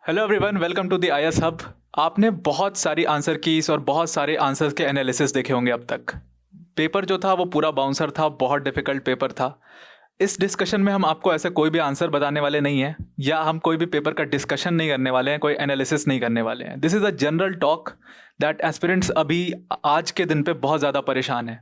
Hello everyone, welcome to the IAS hub. आपने बहुत सारी आंसर कीज और बहुत सारे आंसर्स के एनालिसिस देखे होंगे अब तक। पेपर जो था वो पूरा बाउंसर था, बहुत डिफिकल्ट पेपर था। इस डिस्कशन में हम आपको ऐसे कोई भी आंसर बताने वाले नहीं हैं, या हम कोई भी पेपर का डिस्कशन नहीं करने वाले हैं, कोई एनालिसिस नहीं करने वाले हैं। This is a general talk that aspirants अभी आज के दिन पे बहुत ज़्यादा परेशान है।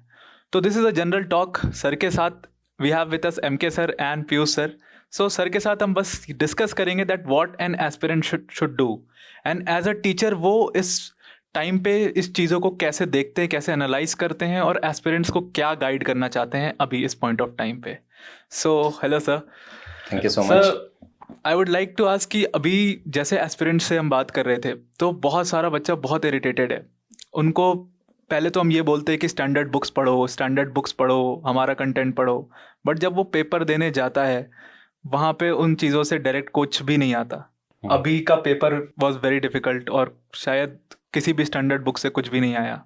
तो this is a general talk. Sir के साथ we have with us MK sir and Piyush sir. So sir के साथ हम बस डिस्कस करेंगे that what an aspirant should do, and as a teacher वो इस टाइम पे इस चीज़ों को कैसे देखते हैं, कैसे एनालाइज करते हैं, और एस्पिरेंट्स को क्या गाइड करना चाहते हैं अभी इस पॉइंट ऑफ टाइम पे। So hello sir. Thank you so much. Sir, I would like to ask कि अभी जैसे एस्पिरेंट्स से हम बात कर रहे थे, तो बहुत सारा बच्चा बहुत इरिटेटेड है। उनको पहले तो हम ये बोलते हैं कि स्टैंडर्ड बुक्स पढ़ो, स्टैंडर्ड बुक्स पढ़ो, हमारा कंटेंट पढ़ो, बट जब वो पेपर देने जाता है वहाँ पे उन चीज़ों से डायरेक्ट कुछ भी नहीं आता। अभी का पेपर वॉज वेरी डिफ़िकल्ट, और शायद किसी भी स्टैंडर्ड बुक से कुछ भी नहीं आया।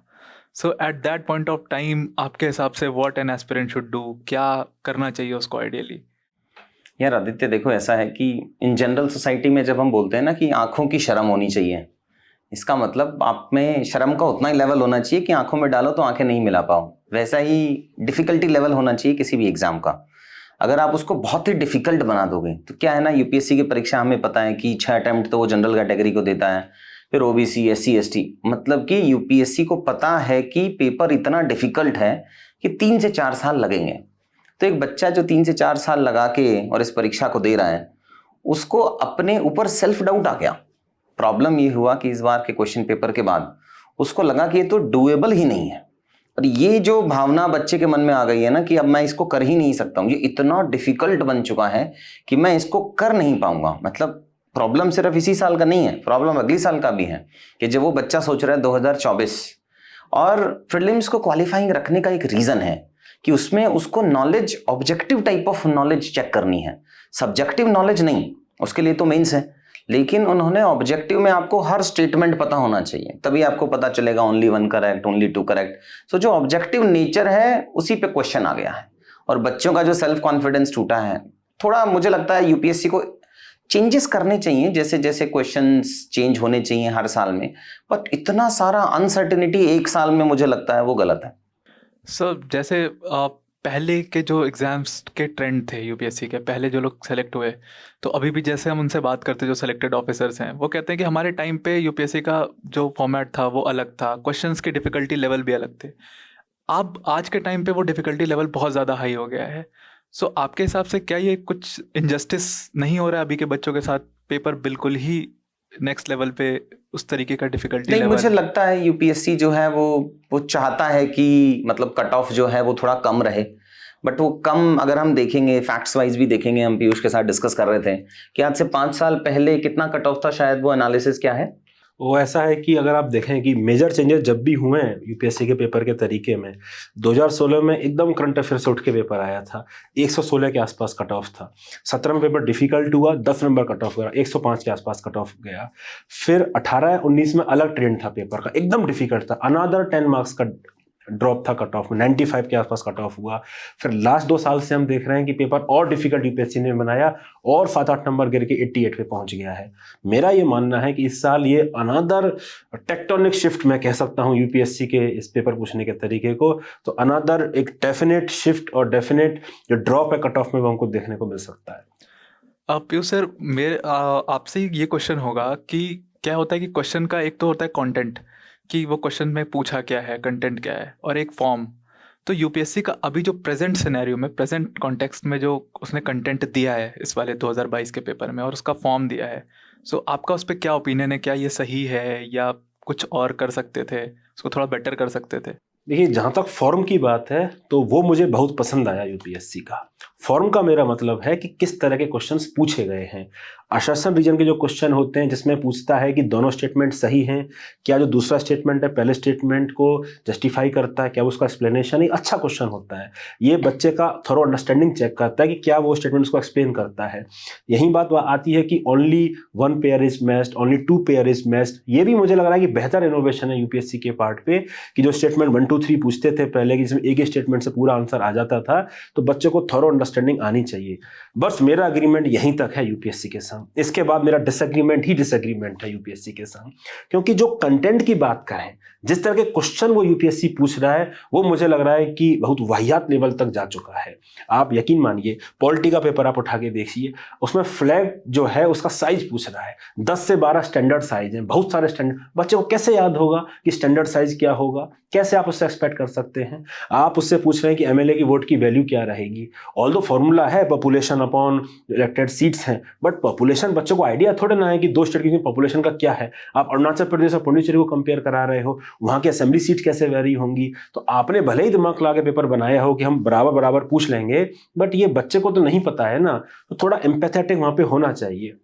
So at that point of time आपके हिसाब से what an aspirant should do, क्या करना चाहिए उसको आइडियली? यार आदित्य, देखो ऐसा है कि इन जनरल सोसाइटी में जब हम बोलते हैं ना कि आंखों की शर्म होनी चाहिए, इसका मतलब आप में शर्म का उतना ही लेवल होना चाहिए कि आंखों में डालो तो आंखें नहीं मिला पाओ। वैसा ही डिफिकल्टी लेवल होना चाहिए किसी भी एग्जाम का। अगर आप उसको बहुत ही डिफिकल्ट बना दोगे तो क्या है ना, यूपीएससी की परीक्षा हमें पता है कि 6 अटेम्प्ट तो वो जनरल कैटेगरी को देता है, फिर ओबीसी, एससी, एसटी। मतलब कि यूपीएससी को पता है कि पेपर इतना डिफिकल्ट है कि 3 से 4 साल लगेंगे। तो एक बच्चा जो 3 से 4 साल लगा के और इस परीक्षा को दे रहा है, उसको अपने ऊपर सेल्फ डाउट आ गया। प्रॉब्लम ये हुआ कि इस बार के क्वेश्चन पेपर के बाद उसको लगा कि ये तो डूएबल ही नहीं है। और ये जो भावना बच्चे के मन में आ गई है ना कि अब मैं इसको कर ही नहीं सकता हूँ, ये इतना डिफिकल्ट बन चुका है कि मैं इसको कर नहीं पाऊंगा। मतलब प्रॉब्लम सिर्फ इसी साल का नहीं है, प्रॉब्लम अगली साल का भी है कि जब वो बच्चा सोच रहा है 2024 और प्रीलिम्स को क्वालिफाइंग रखने का एक रीजन है कि उसमें उसको knowledge, objective type of knowledge check करनी है, सब्जेक्टिव नॉलेज नहीं। उसके लिए तो मेंस है, लेकिन उन्होंने ऑब्जेक्टिव में आपको हर स्टेटमेंट पता होना चाहिए, तभी आपको पता चलेगा ओनली 1 करेक्ट, ओनली 2 करेक्ट। सो जो ऑब्जेक्टिव नेचर है उसी पे क्वेश्चन आ गया है, और बच्चों का जो सेल्फ कॉन्फिडेंस टूटा है। थोड़ा मुझे लगता है यूपीएससी को चेंजेस करने चाहिए, जैसे जैसे क्वेश्चंस चेंज होने चाहिए हर साल में। बट इतना सारा अनसर्टेनिटी एक साल में, मुझे लगता है वो गलत है। सर, जैसे पहले के जो एग्ज़ाम्स के ट्रेंड थे, यूपीएससी के पहले जो लोग सेलेक्ट हुए, तो अभी भी जैसे हम उनसे बात करते जो सेलेक्टेड ऑफिसर्स हैं, वो कहते हैं कि हमारे टाइम पे यूपीएससी का जो फॉर्मेट था वो अलग था, क्वेश्चंस के डिफ़िकल्टी लेवल भी अलग थे। अब आज के टाइम पे वो डिफ़िकल्टी लेवल बहुत ज़्यादा हाई हो गया है। सो आपके हिसाब से क्या ये कुछ इनजस्टिस नहीं हो रहा है अभी के बच्चों के साथ? पेपर बिल्कुल ही नेक्स्ट लेवल पे उस तरीके का डिफ़िकल्टी नहीं, मुझे लेवल। लगता है यूपीएससी जो है वो चाहता है कि मतलब कट ऑफ जो है वो थोड़ा कम रहे। बट वो कम, अगर हम देखेंगे फैक्ट्स वाइज भी देखेंगे, हम पीयूष के साथ डिस्कस कर रहे थे कि आज से 5 साल पहले कितना कट ऑफ था, शायद वो एनालिसिस क्या है। वो ऐसा है कि अगर आप देखें कि मेजर चेंजेस जब भी हुए हैं यूपीएससी के पेपर के तरीके में, 2016 में एकदम करंट अफेयर से उठ के पेपर आया था, 116 के आसपास कट ऑफ था। 17 में पेपर डिफिकल्ट हुआ, 10 नंबर कट ऑफ गया, 105 के आसपास कट ऑफ गया। फिर 18-19 में अलग ट्रेंड था पेपर का, एकदम डिफिकल्ट था, अनदर 10 मार्क्स का ड्रॉप था कट ऑफ में, 95 के आसपास कट ऑफ हुआ। फिर लास्ट 2 साल से हम देख रहे हैं कि पेपर और डिफिकल्ट यूपीएससी ने बनाया और 7-8 नंबर गिर के 88 पे पहुंच गया है। मेरा ये मानना है कि इस साल ये अनदर टेक्टोनिक शिफ्ट मैं कह सकता हूँ यूपीएससी के इस पेपर पूछने के तरीके को, तो अनदर एक डेफिनेट शिफ्ट और डेफिनेट जो ड्रॉप है कट ऑफ में वो हमको देखने को मिल सकता है। पीयूष सर, मेरे आपसे ये क्वेश्चन होगा कि क्या होता है कि क्वेश्चन का एक तो होता है कंटेंट, कि वो क्वेश्चन में पूछा क्या है, कंटेंट क्या है, और एक फॉर्म। तो यूपीएससी का अभी जो प्रेजेंट सिनेरियो में, प्रेजेंट कॉन्टेक्स्ट में जो उसने कंटेंट दिया है इस वाले 2022 के पेपर में, और उसका फॉर्म दिया है, सो आपका उस पर क्या ओपिनियन है? क्या ये सही है, या कुछ और कर सकते थे, उसको थोड़ा बेटर कर सकते थे? देखिए, जहाँ तक फॉर्म की बात है तो वो मुझे बहुत पसंद आया यूपीएससी का। फॉर्म का मेरा मतलब है कि किस तरह के क्वेश्चंस पूछे गए हैं। आश्वासन रीजन के जो क्वेश्चन होते हैं जिसमें पूछता है कि दोनों स्टेटमेंट सही हैं, क्या जो दूसरा स्टेटमेंट है पहले स्टेटमेंट को जस्टिफाई करता है, क्या उसका एक्सप्लेनेशन, एक अच्छा क्वेश्चन होता है। ये बच्चे का थोड़ा अंडरस्टैंडिंग चेक करता है कि क्या वो स्टेटमेंट को एक्सप्लेन करता है। यही बात वह आती है कि only 1 pair is matched, only 2 pair is matched. ये भी मुझे लग रहा है कि बेहतर इनोवेशन है यूपीएससी के पार्ट पे, कि जो स्टेटमेंट 1 2 3 पूछते थे पहले, कि जिसमें एक ही स्टेटमेंट से पूरा आंसर आ जाता था, तो बच्चों को थोड़ा अंडरस्टैंडिंग आनी चाहिए। बस मेरा एग्रीमेंट यहीं तक है यूपीएससी के साथ। संग। इसके बाद मेरा डिसएग्रीमेंट है यूपीएससी के संग, क्योंकि जो कंटेंट की बात करें, जिस तरह के क्वेश्चन वो यूपीएससी पूछ रहा है, वो मुझे लग रहा है कि बहुत वाहियात लेवल तक जा चुका है। आप यकीन मानिए, पॉलिटी का पेपर आप उठा के देखिए, उसमें फ्लैग जो है उसका साइज पूछ रहा है, 10 से 12 स्टैंडर्ड साइज हैं, बहुत सारे स्टैंडर्ड। बच्चे को कैसे याद होगा कि स्टैंडर्ड साइज क्या होगा? कैसे आप उससे एक्सपेक्ट कर सकते हैं? आप उससे पूछ रहे हैं कि एमएलए की वोट की वैल्यू क्या रहेगी। ऑल्दो फॉर्मूला है, पॉपुलेशन अपॉन इलेक्टेड सीट्स हैं, बट पॉपुलेशन बच्चों को आइडिया थोड़ा ना है कि 2 स्टेट की पॉपुलेशन का क्या है। आप अरुणाचल प्रदेश और पुडुचेरी को कंपेयर करा रहे हो, वहां की असेंबली सीट कैसे वेरी होंगी। तो आपने भले ही दिमाग लगा के पेपर बनाया हो कि हम बराबर बराबर पूछ लेंगे, बट ये बच्चे को तो नहीं पता है ना, तो थोड़ा एम्पैथेटिक वहां पे होना चाहिए।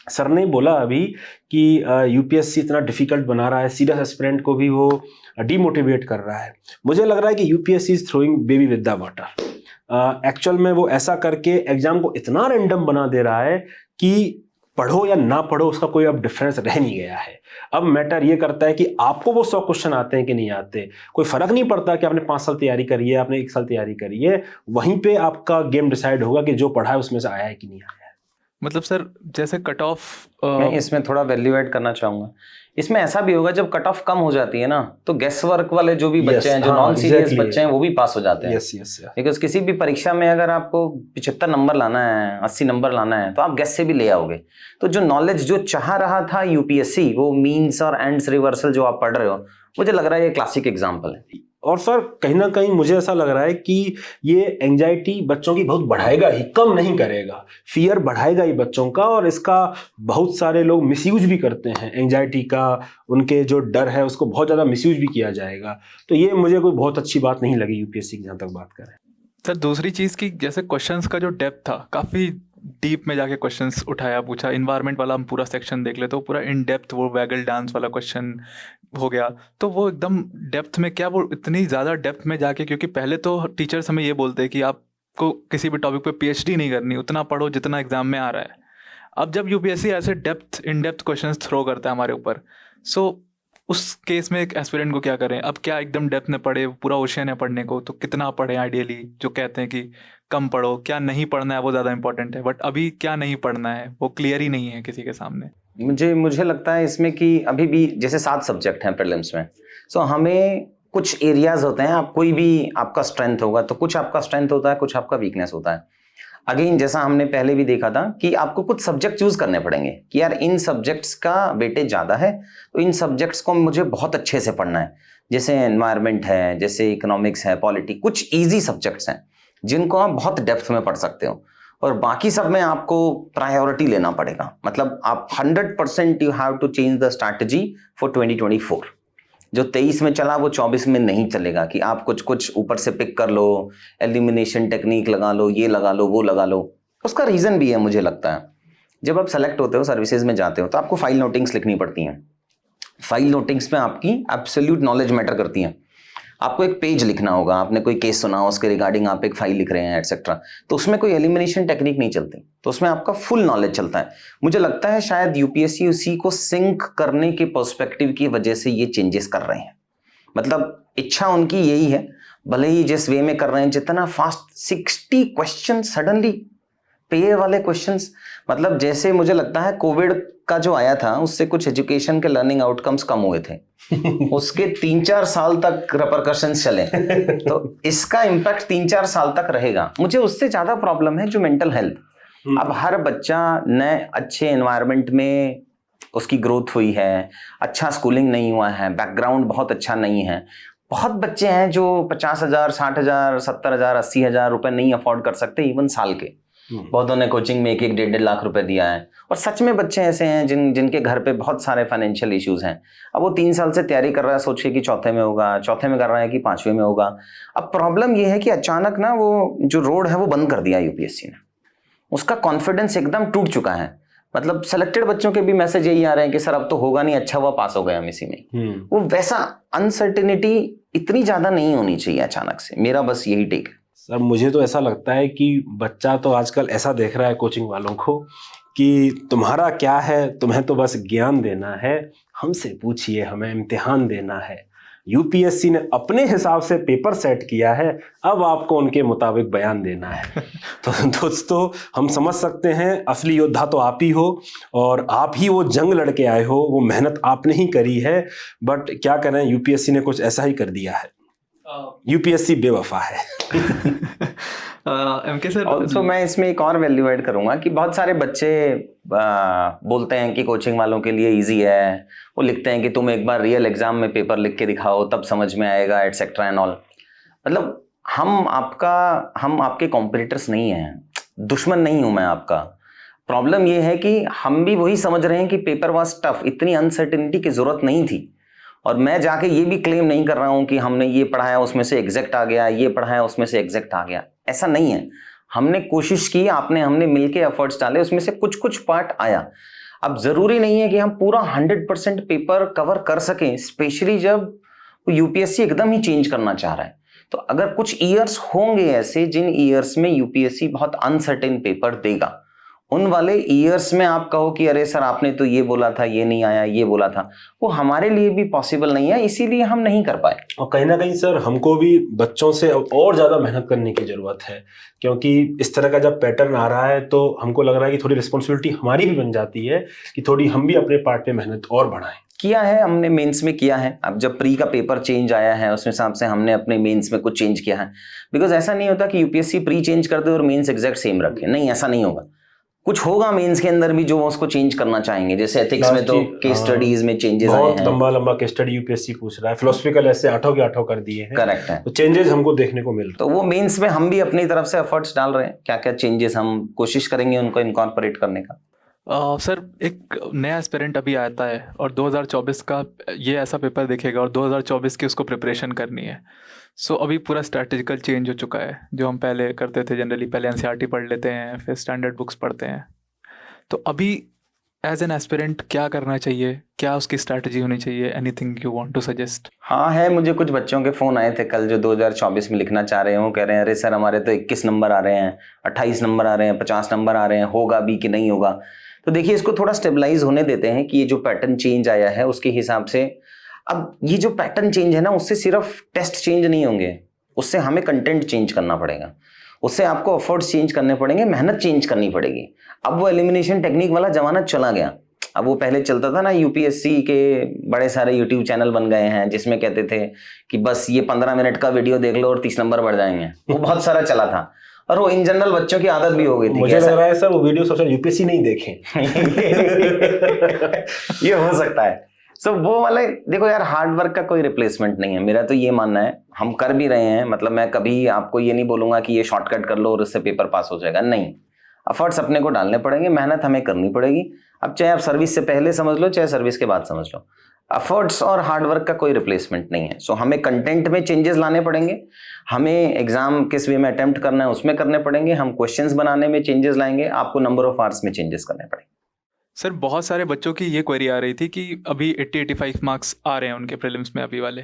सर ने बोला अभी कि यूपीएससी इतना डिफिकल्ट बना रहा है, सीरियस एस्पिरेंट को भी वो डिमोटिवेट कर रहा है। मुझे लग रहा है कि UPSC is throwing baby with the water. Actual में वो ऐसा करके एग्जाम को इतना रैंडम बना दे रहा है कि पढ़ो या ना पढ़ो उसका कोई अब डिफरेंस रह नहीं गया है। अब मैटर ये करता है कि आपको वो 100 क्वेश्चन आते हैं कि नहीं आते, कोई फर्क नहीं पड़ता कि आपने 5 साल तैयारी करी है, आपने 1 साल तैयारी करी है, वहीं पे आपका गेम डिसाइड होगा कि जो पढ़ा है उसमें से आया है कि नहीं आया है। मतलब सर, जैसे कट ऑफ मैं इसमें थोड़ा वैल्यू ऐड करना चाहूंगा। इसमें ऐसा भी होगा, जब कट ऑफ कम हो जाती है ना, तो गेस वर्क वाले जो भी बच्चे हैं, जो नॉन सीरियस बच्चे हैं, वो भी पास हो जाते हैं। बिकॉज किसी भी परीक्षा में अगर आपको 75 नंबर लाना है, 80 नंबर लाना है, तो आप गेस से भी ले आओगे। तो जो नॉलेज जो चाह रहा था यूपीएससी, वो मीन्स और एंड्स रिवर्सल जो आप पढ़ रहे हो, मुझे लग रहा है ये क्लासिक एग्जाम्पल है। और सर कहीं ना कहीं मुझे ऐसा लग रहा है कि ये एंजाइटी बच्चों की बहुत बढ़ाएगा ही, कम नहीं करेगा। फियर बढ़ाएगा ही बच्चों का, और इसका बहुत सारे लोग मिसयूज भी करते हैं एंजाइटी का। उनके जो डर है उसको बहुत ज़्यादा मिसयूज भी किया जाएगा। तो ये मुझे कोई बहुत अच्छी बात नहीं लगी यूपीएससी की, जहाँ तक बात करें। सर दूसरी चीज़ की, जैसे क्वेश्चंस का जो डेप्थ था, काफ़ी डीप में जाके क्वेश्चंस उठाया पूछा। इन्वायरमेंट वाला हम पूरा सेक्शन देख ले तो पूरा इन डेप्थ, वो वैगल डांस वाला क्वेश्चन हो गया, तो वो एकदम डेप्थ में, क्या वो इतनी ज़्यादा डेप्थ में जाके, क्योंकि पहले तो टीचर्स हमें ये बोलते हैं कि आपको किसी भी टॉपिक पे पीएचडी नहीं करनी, उतना पढ़ो जितना एग्जाम में आ रहा है। अब जब यूपीएससी ऐसे इन डेप्थ क्वेश्चंस थ्रो करता है हमारे ऊपर, सो उस केस में एक एस्पिरेंट को क्या करें? अब क्या एकदम डेप्थ में पढ़े, पूरा ओशन है पढ़ने को, तो कितना पढ़े? आइडियली जो कहते हैं कि कम पढ़ो, क्या नहीं पढ़ना है वो ज़्यादा इंपॉर्टेंट है, बट अभी क्या नहीं पढ़ना है वो क्लियर ही नहीं है किसी के सामने। मुझे लगता है इसमें कि अभी भी जैसे 7 सब्जेक्ट हैं प्रीलिम्स में, सो हमें कुछ एरियाज होते हैं, आप कोई भी आपका स्ट्रेंथ होगा, तो कुछ आपका स्ट्रेंथ होता है, कुछ आपका वीकनेस होता है। अगेन जैसा हमने पहले भी देखा था कि आपको कुछ सब्जेक्ट चूज करने पड़ेंगे कि यार इन सब्जेक्ट्स का वेटेज ज़्यादा है, तो इन सब्जेक्ट्स को मुझे बहुत अच्छे से पढ़ना है। जैसे एनवायरनमेंट है, जैसे इकोनॉमिक्स है, पॉलिटी, कुछ ईजी सब्जेक्ट्स हैं जिनको आप बहुत डेप्थ में पढ़ सकते हो, और बाकी सब में आपको प्रायोरिटी लेना पड़ेगा। मतलब आप 100% you have to change the strategy for 2024। जो 23 में चला वो 24 में नहीं चलेगा कि आप कुछ ऊपर से पिक कर लो, एलिमिनेशन टेक्निक लगा लो, ये लगा लो, वो लगा लो। उसका रीज़न भी है मुझे लगता है, जब आप सेलेक्ट होते हो, सर्विसेज में जाते हो, तो आपको फाइल नोटिंग्स लिखनी पड़ती हैं। फाइल नोटिंग्स में आपकी एब्सोल्यूट नॉलेज मैटर करती है। आपको एक पेज लिखना होगा, आपने कोई केस सुना, उसके रिगार्डिंग आप एक फाइल लिख रहे हैं एटसेट्रा, तो उसमें कोई एलिमिनेशन टेक्निक नहीं चलती, तो उसमें आपका फुल नॉलेज चलता है। मुझे लगता है शायद यूपीएससी उसी को सिंक करने के पर्सपेक्टिव की वजह से ये चेंजेस कर रहे हैं। मतलब इच्छा उनकी यही है, भले ही जिस वे में कर रहे हैं, जितना फास्ट 60 क्वेश्चन सडनली, पेयर वाले क्वेश्चंस, मतलब जैसे मुझे लगता है कोविड का जो आया था उससे कुछ एजुकेशन के लर्निंग आउटकम्स कम हुए थे उसके 3-4 साल तक रिपरकशंस चले, तो इसका इम्पैक्ट 3-4 साल तक रहेगा। मुझे उससे ज्यादा प्रॉब्लम है जो मेंटल हेल्थ। अब हर बच्चा नए अच्छे एनवायरनमेंट में उसकी ग्रोथ हुई है, अच्छा स्कूलिंग नहीं हुआ है, बैकग्राउंड बहुत अच्छा नहीं है। बहुत बच्चे हैं जो 50,000, 60,000, 70,000, 80,000 रुपए नहीं अफोर्ड कर सकते इवन साल के। बहुतों ने कोचिंग में 1-1, 1.5 लाख रुपए दिया है, और सच में बच्चे ऐसे हैं जिनके घर पे बहुत सारे फाइनेंशियल इश्यूज हैं। अब वो 3 साल से तैयारी कर रहा है, सोचिए कि चौथे में होगा, चौथे में कर रहा है कि 5वें में होगा। अब प्रॉब्लम ये है कि अचानक ना वो जो रोड है वो बंद कर दिया यूपीएससी ने, उसका कॉन्फिडेंस एकदम टूट चुका है। मतलब सेलेक्टेड बच्चों के भी मैसेज यही आ रहे हैं कि सर अब तो होगा नहीं, अच्छा हुआ पास हो गया हम इसी में। वो वैसा अनसर्टेनिटी इतनी ज्यादा नहीं होनी चाहिए अचानक से, मेरा बस यही टेक है। सर मुझे तो ऐसा लगता है कि बच्चा तो आजकल ऐसा देख रहा है कोचिंग वालों को कि तुम्हारा क्या है, तुम्हें तो बस ज्ञान देना है, हमसे पूछिए, हमें इम्तिहान देना है। यूपीएससी ने अपने हिसाब से पेपर सेट किया है, अब आपको उनके मुताबिक बयान देना है। तो दोस्तों, हम समझ सकते हैं असली योद्धा तो आप ही हो, और आप ही वो जंग लड़के आए हो, वो मेहनत आपने ही करी है। बट क्या करें, यूपीएससी ने कुछ ऐसा ही कर दिया है। यूपीएससी बेवफा है। एमके सर, ऑल्सो मैं इसमें एक और वैल्यू ऐड करूंगा कि बहुत सारे बच्चे बोलते हैं कि कोचिंग वालों के लिए इजी है, वो लिखते हैं कि तुम एक बार रियल एग्जाम में पेपर लिख के दिखाओ तब समझ में आएगा, एटसेट्रा एंड ऑल। मतलब हम आपके कॉम्पिटिटर्स नहीं हैं, दुश्मन नहीं हूं मैं आपका। प्रॉब्लम ये है कि हम भी वही समझ रहे हैं कि पेपर वाज टफ, इतनी अनसर्टेनिटी की जरूरत नहीं थी। और मैं जाके ये भी क्लेम नहीं कर रहा हूं कि हमने ये पढ़ाया उसमें से एग्जैक्ट आ गया, ये पढ़ाया उसमें से एग्जैक्ट आ गया, ऐसा नहीं है। हमने कोशिश की, हमने मिलके एफर्ट्स डाले, उसमें से कुछ कुछ पार्ट आया। अब जरूरी नहीं है कि हम पूरा 100% पेपर कवर कर सकें, स्पेशली जब यूपीएससी एकदम ही चेंज करना चाह रहा है। तो अगर कुछ ईयर्स होंगे ऐसे जिन ईयर्स में यूपीएससी बहुत अनसर्टेन पेपर देगा, उन वाले ईयर्स में आप कहो कि अरे सर आपने तो ये बोला था, ये नहीं आया, ये बोला था, वो हमारे लिए भी पॉसिबल नहीं है, इसीलिए हम नहीं कर पाए। और कहीं ना कहीं सर हमको भी बच्चों से और ज़्यादा मेहनत करने की ज़रूरत है, क्योंकि इस तरह का जब पैटर्न आ रहा है तो हमको लग रहा है कि थोड़ी रिस्पॉन्सिबिलिटी हमारी भी बन जाती है कि थोड़ी हम भी अपने पार्ट में मेहनत और बढ़ाएं। किया है, हमने मेंस में किया है। अब जब प्री का पेपर चेंज आया है उस हिसाब से हमने अपने मेंस में कुछ चेंज किया है, बिकॉज ऐसा नहीं होता कि यूपीएससी प्री चेंज कर दे और मेंस एग्जैक्ट सेम रखे, नहीं, ऐसा नहीं होगा। कुछ होगा मेंस के अंदर भी जो उसको चेंज करना चाहेंगे, जैसे एथिक्स में तो केस स्टडीज में चेंजेस आए हैं, बहुत लंबा केस स्टडी यूपीएससी पूछ रहा है, फिलोसफिकल ऐसे 8 के 8 कर दिए हैं। करेक्ट है, तो चेंजेस हमको देखने को मिल रहे हैं। तो वो मेंस में हम भी अपनी तरफ से एफर्ट्स डाल रहे हैं, क्या क्या चेंजेस हम कोशिश करेंगे उनको इनकॉर्पोरेट करने का। सर एक नया एस्पिरेंट अभी आता है और 2024 का ये ऐसा पेपर देखेगा और 2024 की उसको प्रिपरेशन करनी है। सो अभी पूरा स्ट्रैटेजिकल चेंज हो चुका है। जो हम पहले करते थे, जनरली पहले एनसीईआरटी पढ़ लेते हैं, फिर स्टैंडर्ड बुक्स पढ़ते हैं। तो अभी एज एन एस्पिरेंट क्या करना चाहिए, क्या उसकी स्ट्रैटेजी होनी चाहिए? Anything you want to suggest? हाँ है, मुझे कुछ बच्चों के फ़ोन आए थे कल जो 2024 में लिखना चाह रहे हैं। वो कह रहे हैं अरे सर हमारे तो 21 नंबर आ रहे हैं, 28 नंबर आ रहे हैं, 50 नंबर आ रहे हैं, होगा भी कि नहीं होगा। तो देखिए, इसको थोड़ा स्टेबलाइज होने देते हैं कि ये जो पैटर्न चेंज आया है उसके हिसाब से। अब ये जो पैटर्न चेंज है ना, उससे सिर्फ टेस्ट चेंज नहीं होंगे, उससे हमें कंटेंट चेंज करना पड़ेगा, उससे आपको एफर्ट्स चेंज करने पड़ेंगे, मेहनत चेंज करनी पड़ेगी। अब वो एलिमिनेशन टेक्निक वाला जमाना चला गया। अब वो पहले चलता था ना, यूपीएससी के बड़े सारे यूट्यूब चैनल बन गए हैं जिसमें कहते थे कि बस ये 15 मिनट का वीडियो देख लो और 30 नंबर बढ़ जाएंगे। वो बहुत सारा चला था और वो इन जनरल बच्चों की आदत भी हो गई थी। मुझे लग रहा है सर वो वीडियो सोशल यूपीएससी नहीं देखें। ये हो सकता है। सो वो वाले देखो यार, हार्ड वर्क का कोई रिप्लेसमेंट नहीं है, मेरा तो ये मानना है। हम कर भी रहे हैं, मतलब मैं कभी आपको ये नहीं बोलूंगा कि ये शॉर्टकट कर लो और इससे पेपर पास हो जाएगा, नहीं। एफर्ट्स अपने को डालने पड़ेंगे, मेहनत हमें करनी पड़ेगी। अब चाहे आप सर्विस से पहले समझ लो, चाहे सर्विस के बाद समझ लो, एफर्ट्स और हार्डवर्क का कोई रिप्लेसमेंट नहीं है। सो हमें कंटेंट में चेंजेस लाने पड़ेंगे, हमें एग्जाम किस वे में अटेम्प्ट करना है उसमें करने पड़ेंगे, हम क्वेश्चंस बनाने में चेंजेस लाएंगे, आपको नंबर ऑफ आवर्स में चेंजेस करने पड़ेंगे। सर बहुत सारे बच्चों की ये क्वेरी आ रही थी कि अभी 80-85 मार्क्स आ रहे हैं उनके प्रीलिम्स में अभी वाले,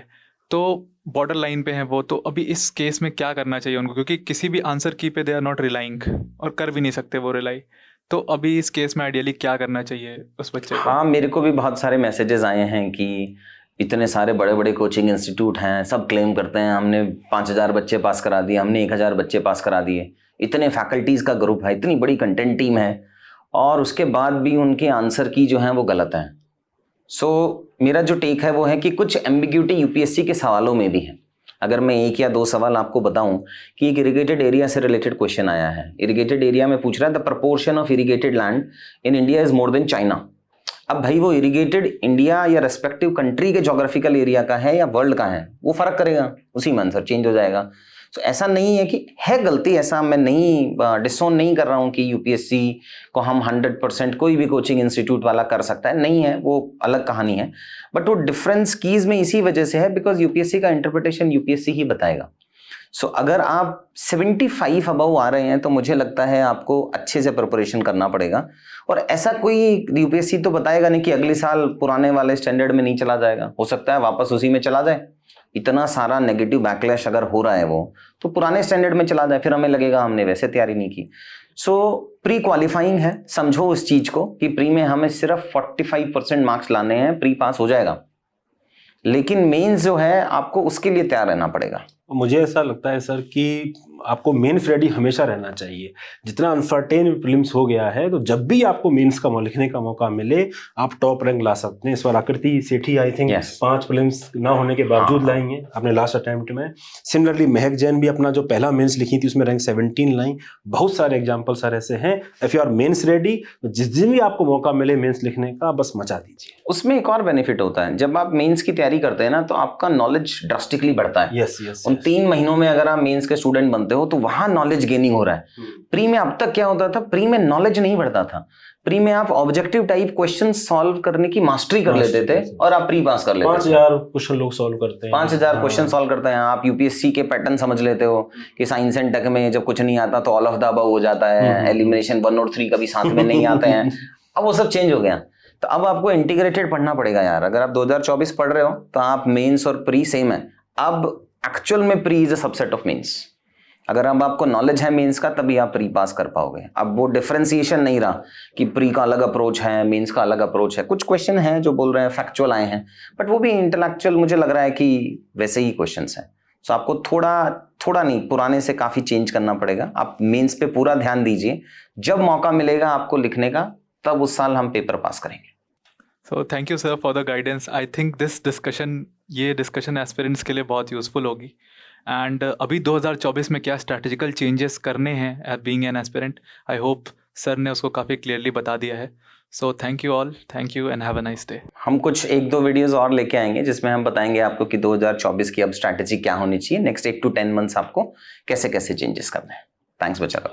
तो बॉर्डर लाइन पे हैं वो, तो अभी इस केस में क्या करना चाहिए उनको? क्योंकि किसी भी आंसर की पे दे आर नॉट रिलाइंग और कर भी नहीं सकते वो रिलाई। तो अभी इस केस में आइडियली क्या करना चाहिए उस बच्चे को? हाँ, मेरे को भी बहुत सारे मैसेजेस आए हैं कि इतने सारे बड़े बड़े कोचिंग इंस्टीट्यूट हैं, सब क्लेम करते हैं हमने 5000 बच्चे पास करा दिए, हमने 1000 बच्चे पास करा दिए, इतने फैकल्टीज़ का ग्रुप है, इतनी बड़ी कंटेंट टीम है, और उसके बाद भी उनके आंसर की जो हैं वो गलत हैं। सो मेरा जो टेक है वो है कि कुछ एम्बिग्यूटी यूपीएससी के सवालों में भी है। अगर मैं 1 या 2 सवाल आपको बताऊं कि एक इरिगेटेड एरिया से रिलेटेड क्वेश्चन आया है। इरिगेटेड एरिया में पूछ रहा है the proportion of irrigated land in India is more than China. अब भाई वो इरिगेटेड इंडिया या रेस्पेक्टिव कंट्री के ज्योग्राफिकल एरिया का है या वर्ल्ड का है, वो फर्क करेगा, उसी में आंसर चेंज हो जाएगा। तो ऐसा नहीं है कि है गलती, ऐसा मैं नहीं डिसोन नहीं कर रहा हूँ कि यूपीएससी को हम 100% कोई भी कोचिंग इंस्टीट्यूट वाला कर सकता है, नहीं है, वो अलग कहानी है। बट वो डिफरेंस कीज में इसी वजह से है बिकॉज यूपीएससी का इंटरप्रिटेशन यूपीएससी ही बताएगा। सो अगर आप 75 अबव आ रहे हैं तो मुझे लगता है आपको अच्छे से प्रिपरेशन करना पड़ेगा। और ऐसा कोई यूपीएससी तो बताएगा नहीं कि अगले साल पुराने वाले स्टैंडर्ड में नहीं चला जाएगा, हो सकता है वापस उसी में चला जाए। इतना सारा नेगेटिव बैकलैश अगर हो रहा है वो, तो पुराने स्टैंडर्ड में चला जाए, फिर हमें लगेगा हमने वैसे तैयारी नहीं की। सो प्री क्वालिफाइंग है, समझो उस चीज को कि प्री में हमें सिर्फ 45% मार्क्स लाने हैं, प्री पास हो जाएगा। लेकिन मेंस जो है आपको उसके लिए तैयार रहना पड़ेगा। मुझे ऐसा लगता है सर कि आपको मेंस रेडी हमेशा रहना चाहिए। जितना अनसर्टेन प्रीलिम्स हो गया है, तो जब भी आपको मेंस का लिखने का मौका मिले, आप टॉप रैंक ला सकते हैं। इस बार आकृति सेठी आई थिंक 5 प्रीलिम्स ना होने के बावजूद लाई हैं अपने लास्ट अटेम्प्ट में। सिमिलरली महक जैन भी अपना जो पहला मेंस लिखी थी उसमें रैंक 17 लाई। बहुत सारे एग्जाम्पल सर ऐसे हैं। If you are mains ready, तो जिस दिन भी आपको मौका मिले मेंस लिखने का, बस मचा दीजिए। उसमें एक और बेनिफिट होता है, जब आप मेंस की तैयारी करते हैं ना, तो आपका नॉलेज ड्रास्टिकली बढ़ता है। यस। उन 3 महीनों में अगर आप मेंस के स्टूडेंट बनते हो तो वहां नॉलेज गेनिंग हो रहा है। प्री में अब तक क्या होता था, प्री में नॉलेज नहीं बढ़ता था। प्री में आप ऑब्जेक्टिव टाइप क्वेश्चन सॉल्व करने की मास्टरी कर लेते थे और आप प्री पास कर लेते थे। 5000 क्वेश्चन लोग सॉल्व करते हैं, 5000 क्वेश्चन सॉल्व करते हैं। आप यूपीएससी के पैटर्न समझ लेते हो कि साइंस एंड टेक में जब कुछ नहीं आता तो ऑल ऑफ द अबव हो जाता है, एलिमिनेशन 1 और 3 कभी साथ में नहीं आते हैं। अब वो सब चेंज हो गया। तो अब आपको इंटीग्रेटेड पढ़ना पड़ेगा यार। अगर आप 2024 पढ़ रहे हो तो आप मेंस और प्री सेम है। अब एक्चुअल में pre is a subset of mains. अगर अब आपको नॉलेज है मेंस का, तभी आप प्री पास कर पाओगे। अब वो डिफरेंशिएशन नहीं रहा कि प्री का अलग अप्रोच है, मेंस का अलग अप्रोच है। कुछ क्वेश्चन हैं जो बोल रहे हैं फैक्चुअल आए हैं, बट वो भी इंटेलेक्चुअल मुझे लग रहा है कि वैसे ही क्वेश्चंस हैं। सो आपको थोड़ा नहीं, पुराने से काफी चेंज करना पड़ेगा। आप मेंस पे पूरा ध्यान दीजिए। जब मौका मिलेगा आपको लिखने का, तब उस साल हम पेपर पास करेंगे। So thank you sir for the guidance. I think ये डिस्कशन एस्पिरेंट्स के लिए बहुत यूज़फुल होगी। एंड अभी 2024 में क्या स्ट्रैटेजिकल चेंजेस करने हैं being an aspirant, I hope sir ने उसको काफ़ी क्लियरली बता दिया है। So thank you all, thank you and have a nice day. हम कुछ 1-2 वीडियोस और लेके आएंगे जिसमें हम बताएंगे आपको कि 2024 की अब स्ट्रैटेजी क्या होनी चाहिए। नेक्स्ट 8 to 10 मंथ्स आपको कैसे कैसे चेंजेस करने हैं। थैंक्स बच्चा।